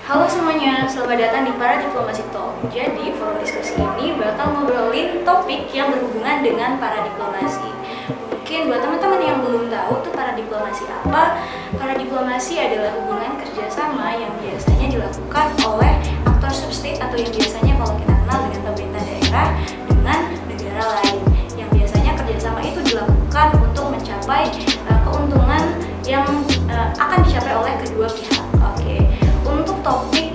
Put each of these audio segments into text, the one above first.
Halo semuanya, selamat datang di Para Diplomasi Talk. Jadi, forum diskusi ini bakal ngobrolin topik yang berhubungan dengan para diplomasi. Mungkin buat teman-teman yang belum tahu tuh para diplomasi apa, para diplomasi adalah hubungan kerjasama yang biasanya dilakukan oleh aktor substate atau yang biasanya kalau kita kenal dengan pemerintah daerah dengan negara lain. Yang biasanya kerjasama itu dilakukan untuk mencapai keuntungan yang akan dicapai oleh kedua pihak. Oke. Untuk topik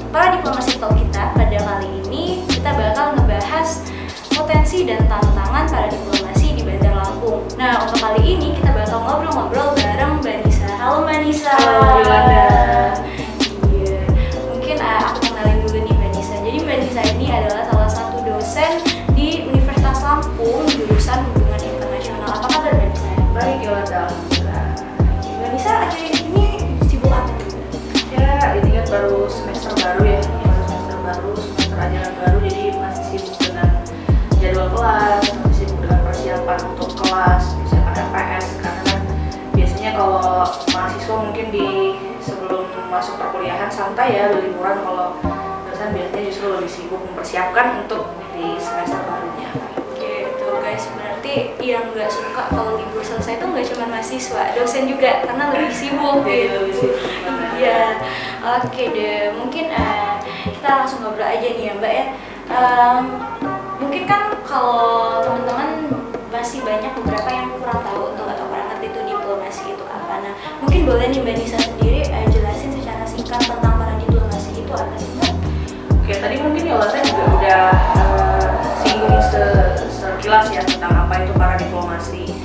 para diplomasi talk kita pada kali ini, kita bakal ngebahas potensi dan tantangan para diplomasi di Bandar Lampung. Nah, untuk kali ini kita bakal ngobrol-ngobrol bareng Mbak Nisa. Halo Mbak Nisa. Halo Yolanda. Iya, mungkin aku kenalin dulu nih Mbak Nisa. Jadi Mbak Nisa ini adalah salah satu dosen di Universitas Lampung jurusan Hubungan Internasional. Apa kabar Mbak Nisa? Baik Yolanda. Mbak Nisa akhir ini sibuk apa? Ya, ini kan baru semester baru ya, semester ajaran baru, jadi masih sibuk dengan jadwal kelas, masih sibuk dengan persiapan untuk kelas, persiapan LPS. Karena kan biasanya kalau mahasiswa mungkin di sebelum masuk perkuliahan santai ya, liburan. Kalau dosen biasanya justru lebih sibuk mempersiapkan untuk di semester barunya. Gitu guys, berarti yang nggak suka kalau libur selesai itu nggak cuma mahasiswa, dosen juga karena lebih sibuk Jadi gitu. lebih sibuk. Iya, oke deh. Mungkin kita langsung ngobrol aja nih ya Mbak ya. Mungkin kan kalau teman-teman masih banyak beberapa yang kurang tahu atau kurang ngerti itu diplomasi itu apa. Nah, mungkin boleh nih Mbak Nisa sendiri jelasin secara singkat tentang para diplomasi itu apa sih Mbak? Oke, tadi mungkin Yolanda juga udah singgung sekilas ya tentang apa itu para diplomasi.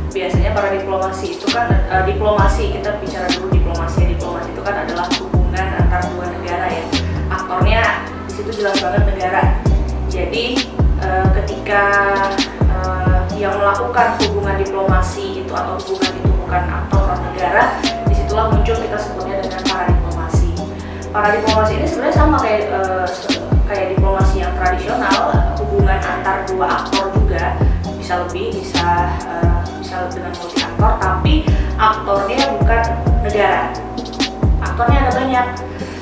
Biasanya para diplomasi itu kan diplomasi, kita bicara dulu diplomasi. Diplomasi itu kan adalah hubungan antar dua negara ya. Aktornya di situ jelas banget negara. Jadi ketika yang melakukan hubungan diplomasi itu atau hubungan itu bukan aktor non negara, disitulah muncul kita sebutnya dengan para diplomasi. Para diplomasi ini sebenarnya sama kayak diplomasi yang tradisional, hubungan antar dua aktor juga, bisa lebih, bisa dengan multi aktor, tapi aktornya bukan negara. Aktornya ada banyak,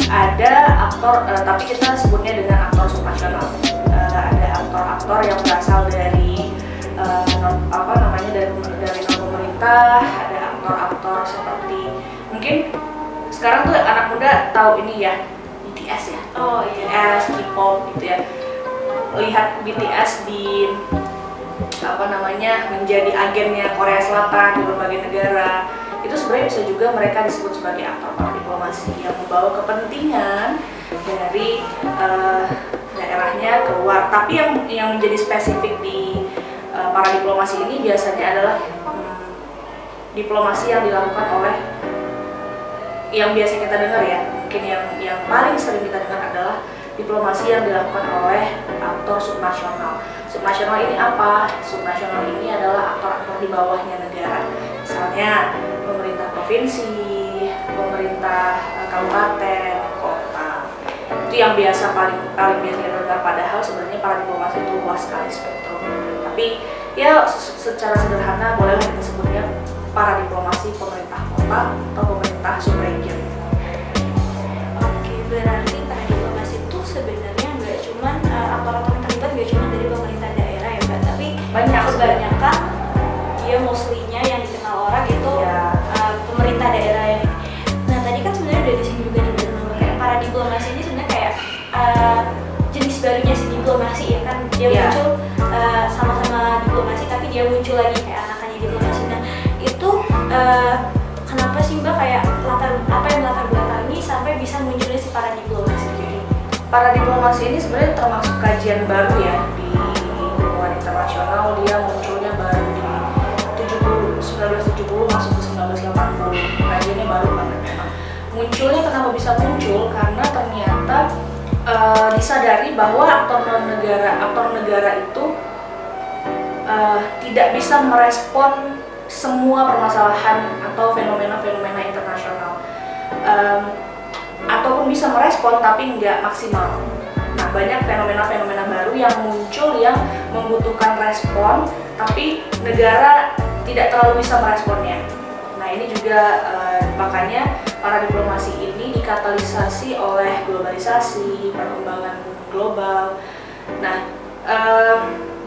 ada aktor, tapi kita sebutnya dengan aktor supranasional. Ada aktor-aktor yang berasal dari dari non pemerintah, ada aktor-aktor seperti mungkin sekarang tuh anak muda tahu ini ya, BTS ya. Oh iya. BTS, K-pop gitu ya. Lihat BTS di menjadi agennya Korea Selatan di berbagai negara. Itu sebenarnya bisa juga mereka disebut sebagai aktor para diplomasi yang membawa kepentingan dari daerahnya keluar. Tapi yang menjadi spesifik di para diplomasi ini biasanya adalah diplomasi yang dilakukan oleh yang biasa kita dengar ya, mungkin yang paling sering kita dengar adalah diplomasi yang dilakukan oleh aktor subnasional. Subnasional ini apa? Subnasional ini adalah aktor-aktor di bawahnya negara. Misalnya pemerintah provinsi, pemerintah kabupaten, kota. Itu yang paling biasa kita dengar. Padahal sebenarnya para diplomasi itu luas sekali spektrum. Tapi ya secara sederhana bolehlah kita sebutnya para diplomasi pemerintah kota atau pemerintah subregion. Oke, berarti para diplomasi itu sebenarnya nggak cuma aktor-aktor yang terlibat nggak cuma dari pemerintah daerah ya Mbak, tapi Banyak kebanyakan dia mostly-nya yang dikenal orang itu Ya. Pemerintah daerah yang ini. Nah tadi kan sebenarnya udah disinggung juga nih Mbak, kayak para diplomasi ini sebenarnya kayak jenis barunya si diplomasi ya kan, dia Ya. muncul sama-sama diplomasi tapi dia muncul lagi kayak anakannya diplomasi. Nah itu kenapa sih Mbak kayak apa yang latar belakangi sampai bisa munculnya si para diplomasi ini? Para diplomasi ini sebenarnya termasuk kajian baru ya di hubungan internasional. Dia munculnya baru di 1970 masuk ke 1980. Kajiannya baru banget memang. Munculnya kenapa bisa muncul? Karena ternyata disadari bahwa aktor negara itu tidak bisa merespon semua permasalahan atau fenomena-fenomena internasional, ataupun bisa merespon tapi nggak maksimal. Nah, banyak fenomena-fenomena baru yang muncul yang membutuhkan respon, tapi negara tidak terlalu bisa meresponnya. Nah, ini juga makanya para diplomasi ini dikatalisasi oleh globalisasi, perkembangan global. Nah,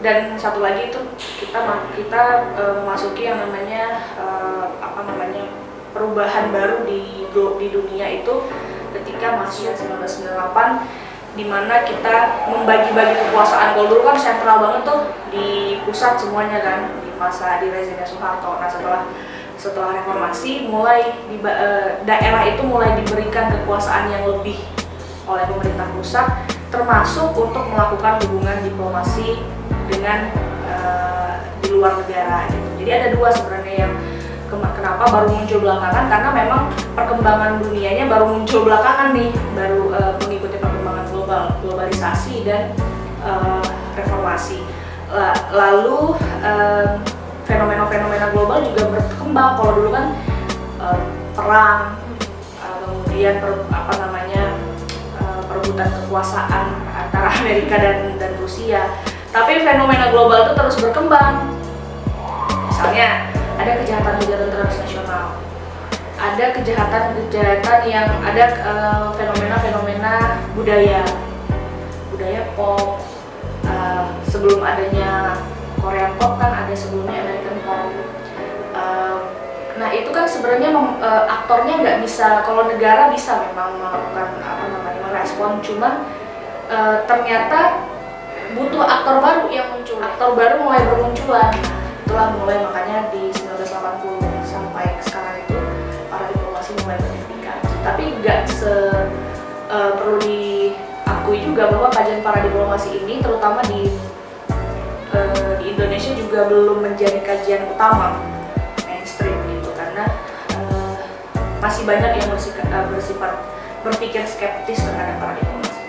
dan satu lagi itu kita memasuki yang namanya perubahan baru di dunia itu ketika masuk 1998, di mana kita membagi-bagi kekuasaan. Kalau dulu kan sentral banget tuh di pusat semuanya kan, di rezimnya Soeharto. Nah, setelah reformasi mulai daerah itu mulai diberikan kekuasaan yang lebih oleh pemerintah pusat, termasuk untuk melakukan hubungan diplomasi dengan di luar negara gitu. Jadi ada dua sebenarnya yang kenapa baru muncul belakangan, karena memang perkembangan dunianya baru muncul belakangan nih, baru mengikuti perkembangan globalisasi dan reformasi. Lalu fenomena-fenomena global juga berkembang. Kalau dulu kan perang, kemudian perebutan kekuasaan antara Amerika dan Rusia. Tapi fenomena global itu terus berkembang. Misalnya ada kejahatan transnasional, ada kejahatan yang ada fenomena budaya pop. Sebelum adanya Korean pop kan ada sebelumnya American pop. Nah itu kan sebenarnya aktornya nggak bisa, kalau negara bisa memang melakukan merespon, cuman ternyata butuh aktor baru yang muncul. Aktor baru mulai bermunculan. Itulah mulai makanya di 1980 sampai sekarang itu para diplomasi mulai berdikari. Tapi nggak perlu diakui juga bahwa kajian para diplomasi ini terutama di Indonesia juga belum menjadi kajian utama mainstream gitu, karena masih banyak yang berpikir skeptis terhadap para diplomasi.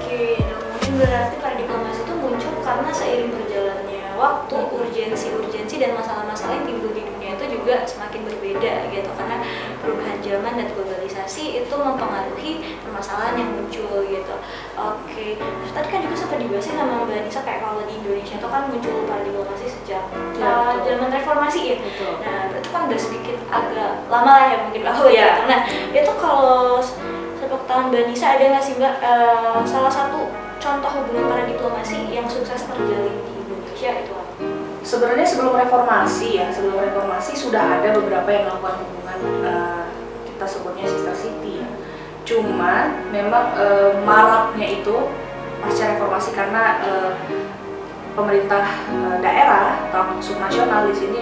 Oke, nah mungkin berarti para diplomasi itu muncul karena seiring berjalannya waktu, urgensi dan masalah-masalah yang timbul di dunia itu juga semakin berbeda gitu, karena perubahan zaman dan globalisasi itu mempengaruhi permasalahan yang muncul gitu. Oke, terus tadi kan juga sempat dibahas sama Mbak Nisa kayak kalau di Indonesia itu kan muncul para diplomasi sejak zaman reformasi ya. Betul. Nah, itu kan udah sedikit agak lama lah ya mungkin gitu. Nah, itu kalau sepak tahun Mbak Nisa ada nggak sih Mbak salah satu contoh hubungan para diplomasi yang sukses terjalin di Indonesia itu apa? Sebenarnya sebelum reformasi sudah ada beberapa yang melakukan hubungan kita sebutnya sister city ya. Cuma memang maraknya itu pasca reformasi karena pemerintah daerah atau subnasional di sini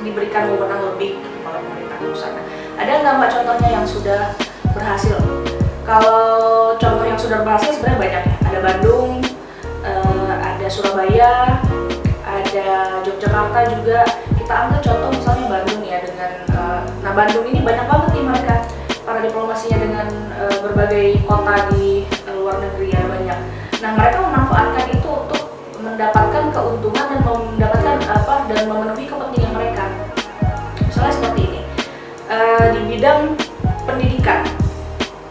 diberikan wewenang lebih oleh pemerintah pusat. Ada nggak Mbak contohnya yang sudah berhasil? Kalau contoh yang sudah berhasil sebenarnya banyak ya. Ada Bandung, ada Surabaya, ada Yogyakarta juga. Kita ambil contoh misalnya Bandung ya, dengan Bandung ini banyak banget nih mereka para diplomasinya dengan berbagai kota di luar negeri ya, banyak. Nah mereka memanfaatkan itu untuk mendapatkan keuntungan dan memenuhi kepentingan mereka. Misalnya seperti ini, di bidang pendidikan,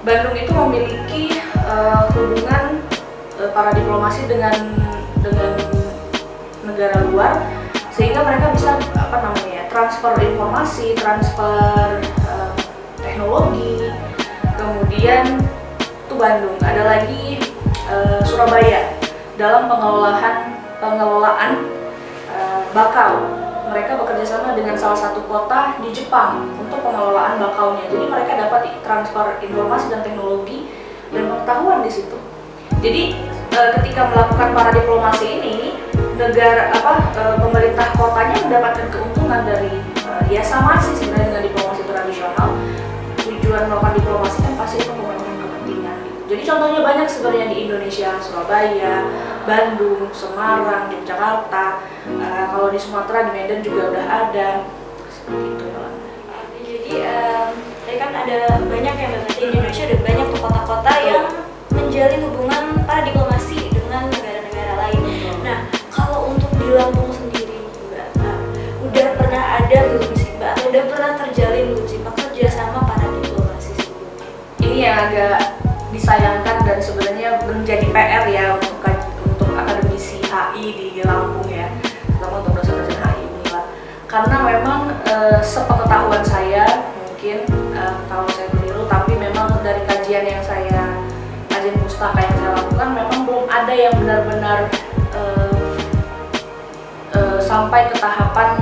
Bandung itu memiliki hubungan para diplomasi dengan negara luar, sehingga mereka bisa transfer informasi, transfer teknologi. Kemudian itu Bandung. Ada lagi Surabaya dalam pengelolaan bakau. Mereka bekerja sama dengan salah satu kota di Jepang untuk pengelolaan bakaunya. Jadi mereka dapat transfer informasi dan teknologi dan pengetahuan di situ. Jadi ketika melakukan para diplomasi ini, pemerintah kotanya mendapatkan keuntungan dari ya sama sih sebenarnya dengan diplomasi tradisional. Tujuan melakukan diplomasi kan pasti untuk memenuhi kepentingan gitu. Jadi contohnya banyak sebenarnya di Indonesia, Surabaya, Bandung, Semarang, Yogyakarta. Kalau di Sumatera, di Medan juga udah ada seperti itu ya. Jadi tadi kan ada banyak yang berarti Indonesia ada banyak tuh kota-kota yang menjalin hubungan para diplomasi dengan negara-negara lain. Nah, kalau untuk di Lampung sendiri Mbak, udah pernah ada belum sih Mbak? Atau udah pernah terjalin belum sih Mbak kerjasama para diplomasi sebelumnya? Ini yang agak disayangkan dan sebenarnya menjadi PR ya untuk akademisi HI di Lampung ya, terutama untuk dosen-dosen HI Unila. Karena memang sepengetahuan saya mungkin kalau saya keliru, tapi memang dari kajian pustaka yang saya lakukan memang belum ada yang benar-benar sampai ke tahapan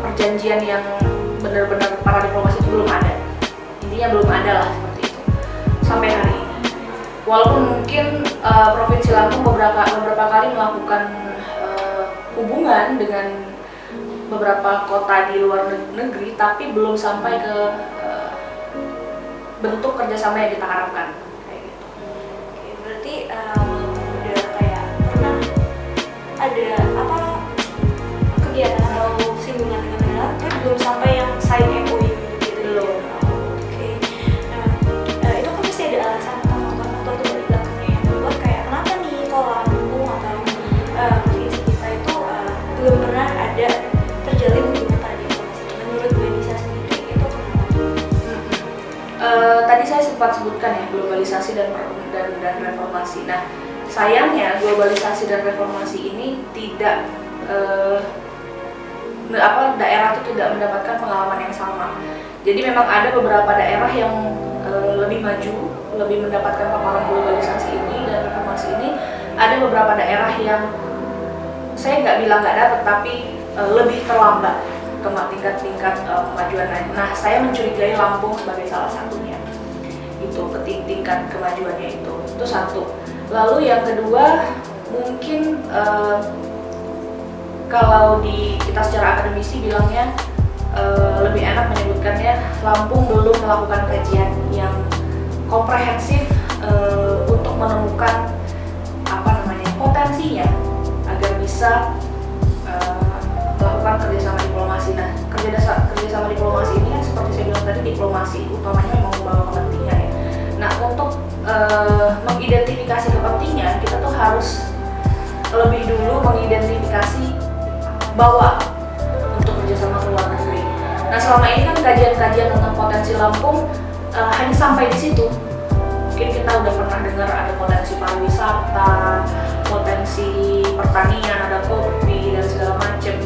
perjanjian yang benar-benar para diplomasi itu belum ada. Intinya belum ada lah seperti itu sampai hari ini. Walaupun mungkin Provinsi Lampung beberapa kali melakukan hubungan dengan beberapa kota di luar negeri, tapi belum sampai ke bentuk kerjasama yang kita harapkan kayak gitu. Oke, berarti udah kayak pernah ada apa kegiatan atau singgungan dengan negara, tapi belum sampai yang sign MOU gitu. Belum. Oke. Nah, itu kan pasti ada alasan atau faktor tuh dari belakangnya yang membuat kayak kenapa nih kalau Lampung atau provinsi kita itu belum pernah ada terjalin hubungan para diplomasi. Menurut Bu Anissa sendiri itu kenapa? Tadi saya sempat sebutkan ya globalisasi dan reformasi. Nah, sayangnya globalisasi dan reformasi ini tidak daerah itu tidak mendapatkan pengalaman yang sama. Jadi memang ada beberapa daerah yang lebih maju, lebih mendapatkan paparan globalisasi ini dan reformasi ini. Ada beberapa daerah yang saya nggak bilang nggak dapat, tapi lebih terlambat ke tingkat kemajuan. Nah, saya mencurigai Lampung sebagai salah satunya. Itu tingkat kemajuannya itu satu. Lalu yang kedua mungkin kalau kita secara akademisi bilangnya lebih enak menyebutkannya Lampung belum melakukan kajian yang komprehensif untuk menemukan potensinya agar bisa melakukan kerjasama diplomasi. Nah, kerjasama diplomasi ini kan seperti saya bilang tadi, diplomasi utamanya memang membawa kepentingan ya. Nah, untuk mengidentifikasi kepentingan, kita tuh harus lebih dulu mengidentifikasi bahwa untuk kerjasama ke luar negeri. Nah, selama ini kan kajian-kajian tentang potensi Lampung hanya sampai di situ. Mungkin kita udah pernah dengar ada potensi pariwisata, potensi pertanian, ada kopi dan segala macam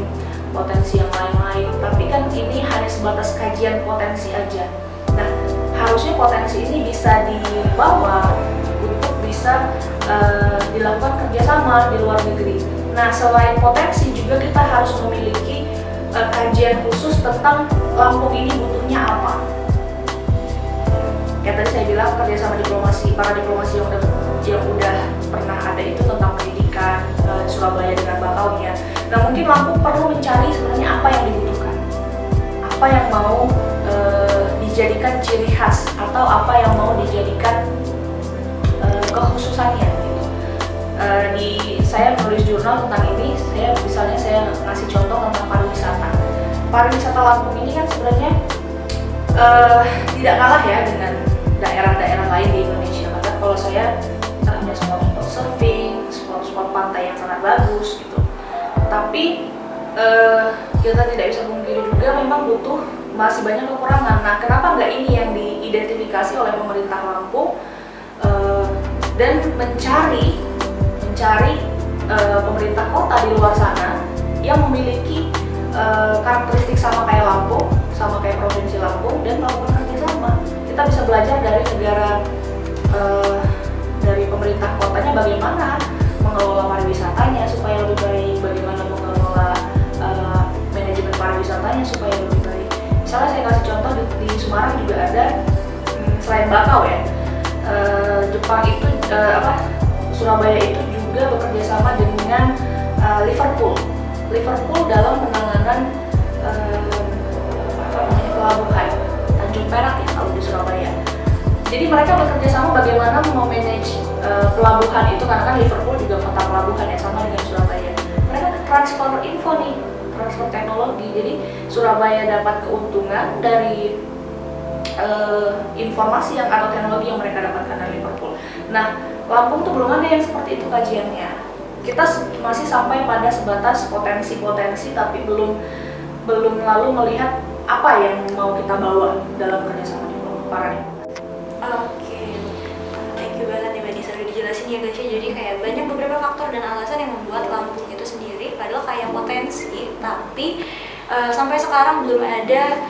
potensi yang lain-lain. Tapi kan ini hanya sebatas kajian potensi aja. Nah, harusnya potensi ini bisa dibawa untuk bisa dilakukan kerjasama di luar negeri. Nah, selain potensi juga kita harus memiliki kajian khusus tentang Lampung ini butuhnya apa. Kayak tadi saya bilang kerjasama diplomasi, para diplomasi yang udah pernah ada itu tentang pendidikan, Surabaya dengan Bakaunya. Nah, mungkin Lampung perlu mencari sebenarnya apa yang dibutuhkan, apa yang mau dijadikan ciri khas atau apa yang mau dijadikan kekhususannya gitu. Saya menulis jurnal tentang ini, saya ngasih contoh tentang pariwisata. Pariwisata Lampung ini kan sebenarnya tidak kalah ya dengan daerah-daerah lain di Indonesia. Bahkan kalau saya punya spot-spot surfing, spot-spot pantai yang sangat bagus gitu. Tapi kita tidak bisa memungkiri juga memang masih banyak kekurangan. Nah, kenapa nggak ini yang diidentifikasi oleh pemerintah Lampung dan mencari pemerintah kota di luar sana yang memiliki karakteristik sama kayak Lampung, sama kayak Provinsi Lampung, dan melakukan kerjasama. Kita bisa belajar dari negara, dari pemerintah kotanya bagaimana mengelola pariwisatanya supaya lebih baik, bagaimana mengelola manajemen pariwisatanya supaya lebih baik. Misalnya saya kasih contoh di Semarang juga ada, selain Bakau ya, Jepang itu Surabaya itu juga bekerja sama dengan Liverpool dalam penanganan pelabuhan Tanjung Perak ya kalau di Surabaya. Jadi mereka bekerja sama bagaimana memanage pelabuhan itu, karena kan Liverpool juga kota pelabuhan ya, sama dengan Surabaya. Mereka transfer info nih, transfer teknologi. Jadi Surabaya dapat keuntungan dari informasi atau teknologi yang mereka dapatkan dari Liverpool. Nah, Lampung tuh belum ada yang seperti itu kajiannya. Kita masih sampai pada sebatas potensi-potensi, tapi belum lalu melihat apa yang mau kita bawa dalam kerjasama para diplomasi. Oke, thank you banget ya Mbak Nisa udah dijelasin ya guys ya. Jadi kayak banyak beberapa faktor dan alasan yang membuat Lampung itu sendiri padahal kayak potensi, tapi sampai sekarang belum ada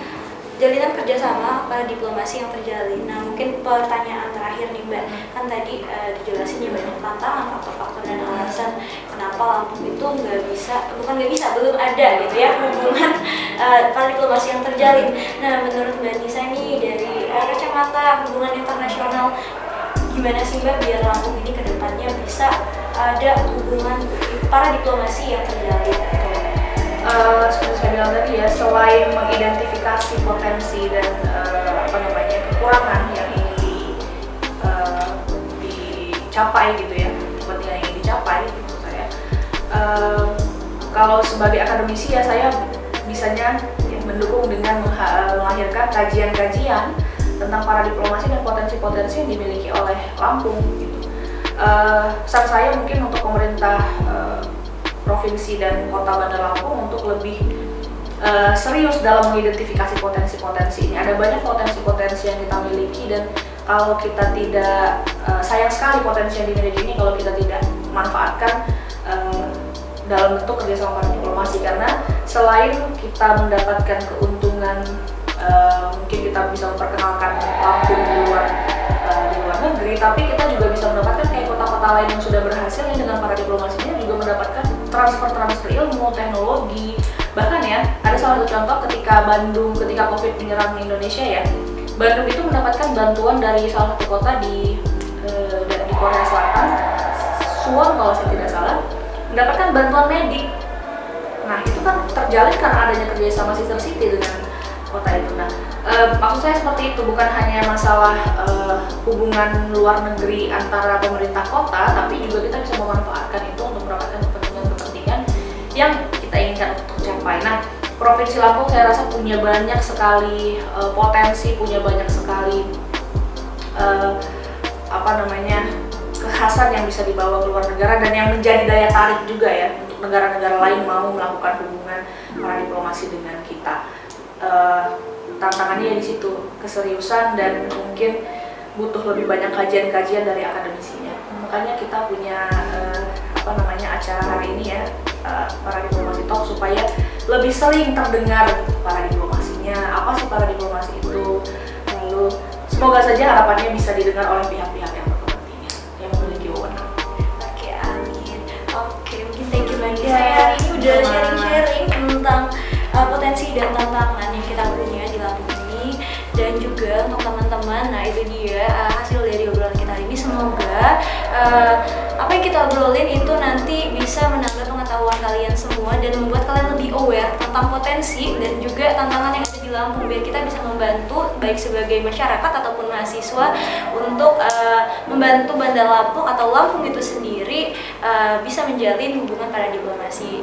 jalinan kerjasama para diplomasi yang terjalin. Nah, mungkin pertanyaan terakhir terakhir nih Mbak, kan tadi dijelasin ya banyak tantangan, faktor-faktor dan alasan kenapa Lampung itu belum ada gitu ya hubungan para diplomasi yang terjalin. Nah menurut Mbak Nisa nih dari kacamata hubungan internasional, gimana sih Mbak biar Lampung ini kedepannya bisa ada hubungan para diplomasi yang terjalin? Seperti saya bilang tadi ya, selain mengidentifikasi potensi dan kekurangan yang ingin dicapai gitu ya, kepentingan yang ingin dicapai gitu saya. Kalau sebagai akademisi ya saya bisanya ya, mendukung dengan melahirkan kajian-kajian tentang para diplomasi dan potensi-potensi yang dimiliki oleh Lampung gitu. Pesan saya mungkin untuk pemerintah provinsi dan kota Bandar Lampung untuk lebih serius dalam mengidentifikasi potensi-potensi ini. Ada banyak potensi-potensi yang kita miliki dan kalau kita tidak sayang sekali potensi yang dimiliki ini kalau kita tidak manfaatkan dalam bentuk kerjasama para diplomasi, karena selain kita mendapatkan keuntungan mungkin kita bisa memperkenalkan Lampung di luar negeri, tapi kita juga bisa mendapatkan kayak kota-kota lain yang sudah berhasil yang dengan para diplomasinya juga mendapatkan transfer ilmu, teknologi. Bahkan ya, ada salah satu contoh ketika COVID menyerang Indonesia ya, Bandung itu mendapatkan bantuan dari salah satu kota di Korea Selatan, Suwon kalau saya tidak salah, mendapatkan bantuan medik. Nah itu kan terjalin karena adanya kerjasama sister city dengan kota itu. Nah maksud saya seperti itu, bukan hanya masalah hubungan luar negeri antara pemerintah kota, tapi juga kita bisa memanfaatkan itu untuk mendapatkan kepentingan yang kita inginkan untuk tercapai. Nah, Provinsi Lampung saya rasa punya banyak sekali potensi, punya banyak sekali kekhasan yang bisa dibawa ke luar negara dan yang menjadi daya tarik juga ya untuk negara-negara lain mau melakukan hubungan para diplomasi dengan kita. Tantangannya di situ, keseriusan dan mungkin butuh lebih banyak kajian-kajian dari akademisinya. Makanya kita punya acara hari ini ya, para diplomasi talk, supaya lebih sering terdengar para diplomasinya, apa sih para diplomasi itu. Lalu semoga saja harapannya bisa didengar oleh pihak-pihak yang berkepentingan, yang memiliki wewenang. Oke, amin. Oke, mungkin thank you banget saya hari ini udah sharing-sharing tentang potensi dan tantangan yang kita punya di Lampung ini, dan juga untuk teman-teman. Nah itu dia hasil dari obrolan kita hari ini. Semoga apa yang kita obrolin itu nanti bisa menambah pengetahuan kalian semua dan membuat kalian lebih aware tentang potensi dan juga tantangan yang ada di Lampung, biar kita bisa membantu baik sebagai masyarakat ataupun mahasiswa untuk membantu Bandar Lampung atau Lampung itu sendiri bisa menjalin hubungan para diplomasi.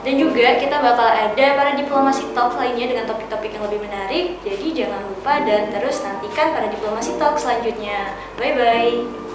Dan juga kita bakal ada para diplomasi talk lainnya dengan topik-topik yang lebih menarik. Jadi jangan lupa dan terus nantikan para diplomasi talk selanjutnya. Bye-bye.